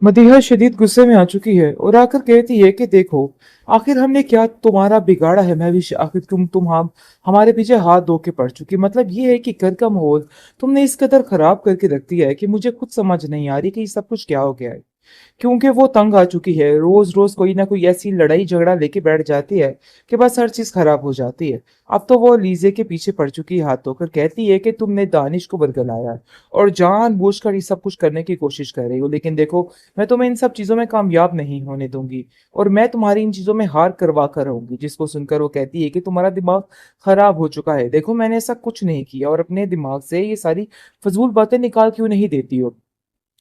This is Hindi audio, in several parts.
मदीहा शदीद गुस्से में आ चुकी है और आकर कहती है कि देखो, आखिर हमने क्या तुम्हारा बिगाड़ा है महविश। आखिर तुम हम हमारे पीछे हाथ धो के पड़ चुकी। मतलब ये है कि घर का माहौल तुमने इस कदर खराब करके रख दिया है कि मुझे खुद समझ नहीं आ रही कि ये सब कुछ क्या हो गया है। क्योंकि वो तंग आ चुकी है, रोज रोज कोई ना कोई ऐसी लड़ाई झगड़ा लेके बैठ जाती है कि बस हर चीज खराब हो जाती है। अब तो वो लीजे के पीछे पड़ चुकी है हाथ धोकर, कहती है कि तुमने दानिश को बरगलाया है और जानबूझकर ये सब कुछ करने की कोशिश कर रही हो, लेकिन देखो, मैं तुम्हें इन सब चीजों में कामयाब नहीं होने दूंगी और मैं तुम्हारी इन चीजों में हार करवा कर रहूंगी। जिसको सुनकर वो कहती है कि तुम्हारा दिमाग खराब हो चुका है। देखो, मैंने ऐसा कुछ नहीं किया और अपने दिमाग से ये सारी फजूल बातें निकाल क्यों नहीं देती हो।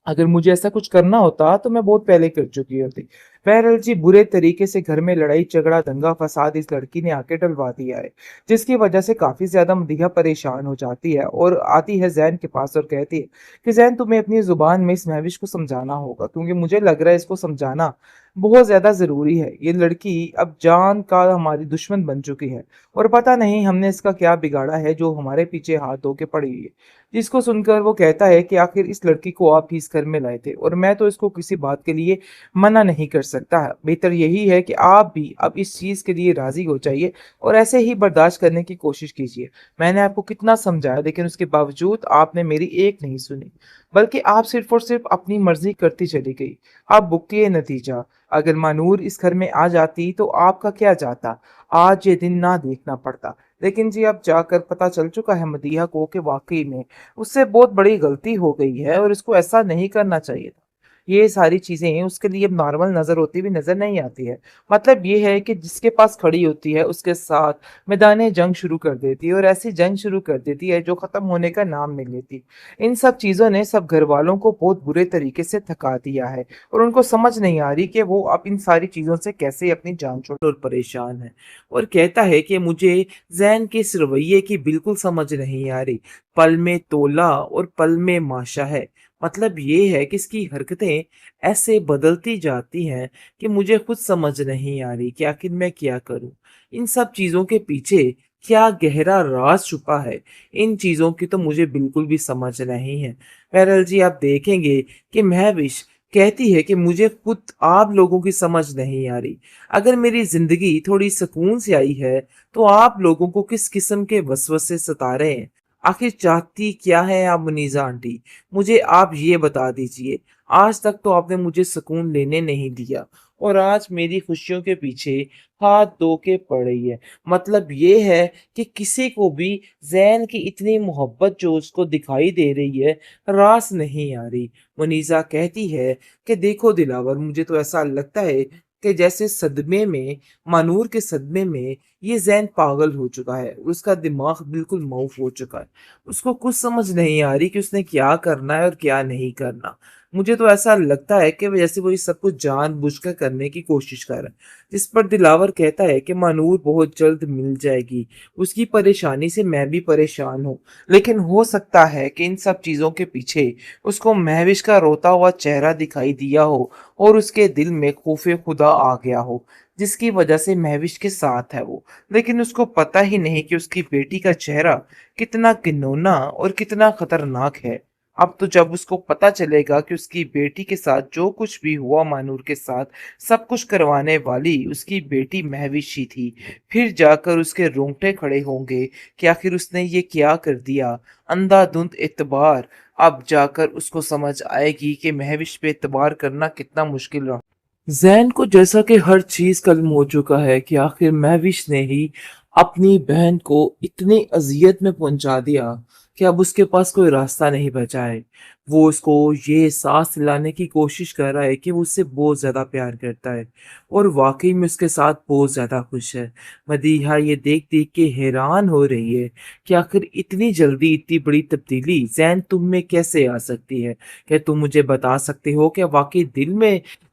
अगर मुझे ऐसा कुछ करना होता तो मैं बहुत पहले कर चुकी होती। बहरहाल जी, बुरे तरीके से घर में लड़ाई झगड़ा दंगा फसाद इस लड़की ने आके डलवा दिया है, जिसकी वजह से काफी ज्यादा मदीहा परेशान हो जाती है और आती है जैन के पास और कहती है कि जैन, तुम्हें अपनी जुबान में इस महविश को समझाना होगा, क्योंकि मुझे लग रहा है इसको समझाना बहुत ज्यादा जरूरी है। ये लड़की अब जान का हमारी दुश्मन बन चुकी है और पता नहीं हमने इसका क्या बिगाड़ा है जो हमारे पीछे हाथ धो के पड़ी हुई है। जिसको सुनकर वो कहता है कि आखिर इस लड़की को आप ही इस घर में लाए थे और मैं तो इसको किसी बात के लिए मना नहीं कर सकता। बेहतर यही है कि आप भी अब इस चीज के लिए राजी हो जाइए और ऐसे ही बर्दाश्त करने की कोशिश कीजिए। मैंने आपको कितना समझाया, लेकिन उसके बावजूद आपने मेरी एक नहीं सुनी, बल्कि आप सिर्फ और सिर्फ अपनी मर्जी करती चली गई। अब भुगतिए नतीजा। अगर मानूर इस घर में आ जाती तो आपका क्या जाता, आज ये दिन ना देखना पड़ता। लेकिन जी, अब जाकर पता चल चुका है मदीहा को कि वाकई में उससे बहुत बड़ी गलती हो गई है और इसको ऐसा नहीं करना चाहिए था। ये सारी चीजें उसके लिए नॉर्मल नजर होती हुई नजर नहीं आती है। मतलब ये है कि जिसके पास खड़ी होती है उसके साथ मैदान जंग शुरू कर देती है और ऐसी जंग शुरू कर देती है जो खत्म होने का नाम नहीं लेती। इन सब चीजों ने सब घर वालों को बहुत बुरे तरीके से थका दिया है और उनको समझ नहीं आ रही कि वो अब इन सारी चीजों से कैसे अपनी जान छोड़ और परेशान है। और कहता है कि मुझे जैन के इस रवैये की बिल्कुल समझ नहीं आ रही। पल में तोला और पल में माशा है। मतलब ये है कि इसकी हरकतें ऐसे बदलती जाती हैं कि मुझे खुद समझ नहीं आ रही कि आखिर मैं क्या करूं। इन सब चीजों के पीछे क्या गहरा राज छुपा है, इन चीजों की तो मुझे बिल्कुल भी समझ नहीं है। बहरहाल जी, आप देखेंगे कि महविश कहती है कि मुझे खुद आप लोगों की समझ नहीं आ रही। अगर मेरी जिंदगी थोड़ी सुकून से आई है तो आप लोगों को किस किस्म के वसवसे सता रहे हैं। आखिर चाहती क्या है आप मुनीजा आंटी, मुझे आप ये बता दीजिए। आज तक तो आपने मुझे सुकून लेने नहीं दिया और आज मेरी खुशियों के पीछे हाथ धो के पड़ रही है। मतलब ये है कि किसी को भी जैन की इतनी मोहब्बत जो उसको दिखाई दे रही है, रास नहीं आ रही। मुनीजा कहती है कि देखो दिलावर, मुझे तो ऐसा लगता है कि जैसे सदमे में, मानूर के सदमे में ये जैन पागल हो चुका है, उसका दिमाग बिल्कुल मऊफ हो चुका है। उसको कुछ समझ नहीं आ रही कि उसने क्या करना है और क्या नहीं करना। मुझे तो ऐसा लगता है कि जैसे वो ये सब कुछ जानबूझकर करने की कोशिश कर रहा है। जिस पर दिलावर कहता है कि मानूर बहुत जल्द मिल जाएगी, उसकी परेशानी से मैं भी परेशान हूँ, लेकिन हो सकता है कि इन सब चीजों के पीछे उसको महविश का रोता हुआ चेहरा दिखाई दिया हो और उसके दिल में खौफे खुदा आ गया हो, जिसकी वजह से महविश के साथ है वो। लेकिन उसको पता ही नहीं कि उसकी बेटी का चेहरा कितना घिनौना और कितना खतरनाक है। अब तो जब उसको पता चलेगा कि उसकी बेटी के साथ जो कुछ भी हुआ मानूर के साथ, सब कुछ करवाने वाली उसकी बेटी महविश ही थी, फिर जाकर उसके रोंगटे खड़े होंगे कि आखिर उसने ये क्या कर दिया। अंधाधुंध एतबार। अब जाकर उसको समझ आएगी कि महविश पे एतबार करना कितना मुश्किल रहा। जैन को जैसा कि हर चीज कल्म हो चुका है कि आखिर महविश ने ही अपनी बहन को इतनी अजियत में पहुंचा दिया कि अब उसके पास कोई रास्ता नहीं बचा है। वो उसको ये सांस दिलाने की कोशिश कर रहा है कि वो उससे बहुत ज्यादा प्यार करता है और वाकई में उसके साथ बहुत ज्यादा खुश है। मदीहा ये देख देख के हैरान हो रही है कि आखिर इतनी जल्दी इतनी बड़ी तब्दीली जैन तुम में कैसे आ सकती है। क्या तुम मुझे बता सकते हो कि वाकई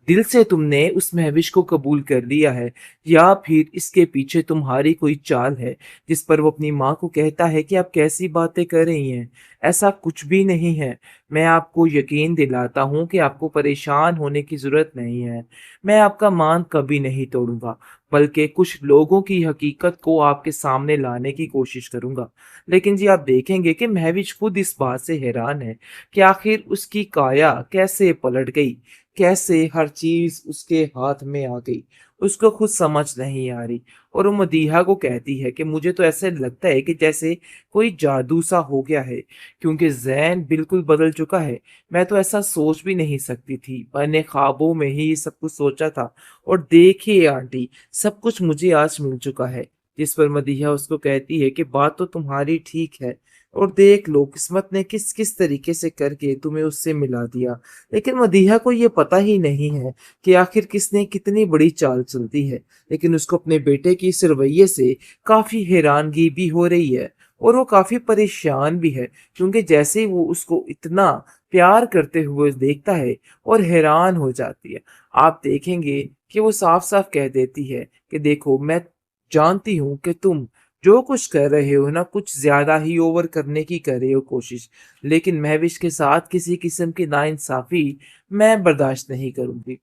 दिल से तुमने उस महविश को कबूल कर लिया है, या फिर इसके पीछे तुम्हारी कोई चाल है। जिस पर वो अपनी माँ को कहता है कि आप कैसी बातें कर रही हैं, ऐसा कुछ भी नहीं है। मैं आपको यकीन दिलाता हूँ कि आपको परेशान होने की जरूरत नहीं है। मैं आपका मान कभी नहीं तोड़ूंगा। बल्कि कुछ लोगों की हकीकत को आपके सामने लाने की कोशिश करूँगा। लेकिन जी आप देखेंगे कि महविश खुद इस बात से हैरान है कि आखिर उसकी काया कैसे पलट गई, कैसे हर चीज़ उसके हाथ में आ गई। उसको खुद समझ नहीं आ रही और वो मदीहा को कहती है कि मुझे तो ऐसे लगता है कि जैसे कोई जादू सा हो गया है, क्योंकि ज़ैन बिल्कुल बदल चुका है। मैं तो ऐसा सोच भी नहीं सकती थी। मैंने ख्वाबों में ही सब कुछ सोचा था और देखिए आंटी, सब कुछ मुझे आज मिल चुका है। जिस पर मदीहा उसको कहती है कि बात तो तुम्हारी ठीक है और देख लो किस्मत ने किस किस तरीके से करके तुम्हें उससे मिला दिया। लेकिन मदीहा को ये पता ही नहीं है कि आखिर किसने कितनी बड़ी चाल चलती है। लेकिन उसको अपने बेटे की इस रवैये से काफ़ी हैरानगी भी हो रही है और वो काफ़ी परेशान भी है, क्योंकि जैसे ही वो उसको इतना प्यार करते हुए देखता है और हैरान हो जाती है। आप देखेंगे कि वो साफ-साफ कह देती है कि देखो मैं जानती हूँ कि तुम जो कुछ कर रहे हो ना, कुछ ज़्यादा ही ओवर करने की कर रहे हो कोशिश, लेकिन महविश के साथ किसी किस्म की नाइंसाफ़ी मैं बर्दाश्त नहीं करूँगी।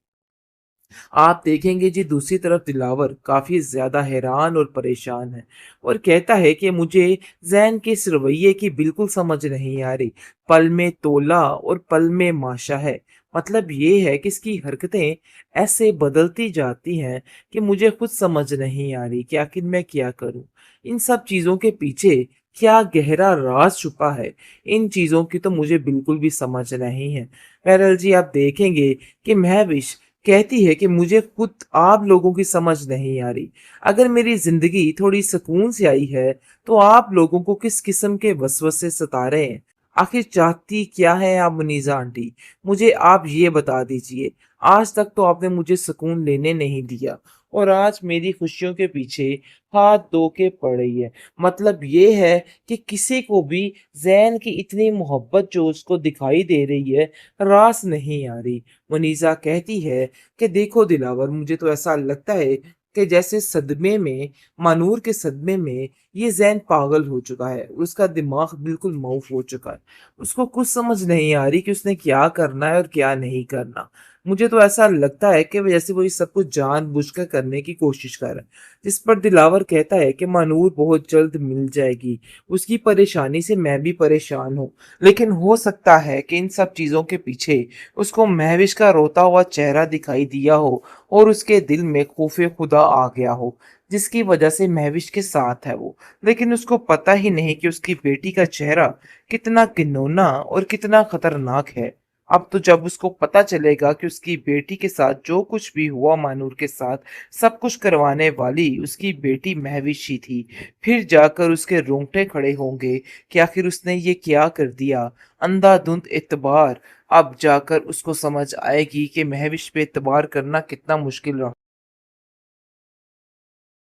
आप देखेंगे जी दूसरी तरफ दिलावर काफ़ी ज़्यादा हैरान और परेशान है और कहता है कि मुझे ज़ैन के इस रवैये की बिल्कुल समझ नहीं आ रही। पल में तोला और पल में माशा है। मतलब ये है कि इसकी हरकतें ऐसे बदलती जाती हैं कि मुझे खुद समझ नहीं आ रही कि आखिर मैं क्या करूँ? इन सब चीज़ों के पीछे क्या गहरा राज़ छुपा है? इन चीज़ों की तो मुझे बिल्कुल भी समझ नहीं है। बहरहाल जी आप देखेंगे कि महविश कहती है कि मुझे खुद आप लोगों की समझ नहीं आ रही। अगर मेरी ज़िंदगी थोड़ी सुकून से आई है, तो आप लोगों को किस किस्म के वसवसे सता रहे हैं? आखिर चाहती क्या हैं आप मुनीज़ा आंटी? मुझे आप ये बता दीजिए। आज तक तो आपने मुझे सुकून लेने नहीं दिया और आज मेरी खुशियों के पीछे हाथ धो के पड़ रही है। मतलब ये है कि किसी को भी ज़ैन की इतनी मोहब्बत जो उसको दिखाई दे रही है, रास नहीं आ रही। मुनीज़ा कहती है कि देखो दिलावर, मुझे तो ऐसा लगता है कि जैसे सदमे में मानूर के सदमे में ये ज़ैन पागल हो चुका है। उसका दिमाग बिल्कुल मऊफ हो चुका है। उसको कुछ समझ नहीं आ रही कि उसने क्या करना है और क्या नहीं करना। मुझे तो ऐसा लगता है कि जैसे वो ये सब कुछ जानबूझकर करने की कोशिश कर रहा है। जिस पर दिलावर कहता है कि मानूर बहुत जल्द मिल जाएगी। उसकी परेशानी से मैं भी परेशान हूँ। लेकिन हो सकता है कि इन सब चीज़ों के पीछे उसको महविश का रोता हुआ चेहरा दिखाई दिया हो और उसके दिल में खौफ़े खुदा आ गया हो, जिसकी वजह से महविश के साथ है वो। लेकिन उसको पता ही नहीं कि उसकी बेटी का चेहरा कितना घिनौना और कितना खतरनाक है। अब तो जब उसको पता चलेगा कि उसकी बेटी के साथ जो कुछ भी हुआ मानूर के साथ, सब कुछ करवाने वाली उसकी बेटी महविश ही थी। फिर जाकर उसके रोंगटे खड़े होंगे कि आखिर उसने ये क्या कर दिया। अंधाधुंध एतबार, अब जाकर उसको समझ आएगी कि महविश पे एतबार करना कितना मुश्किल रहा।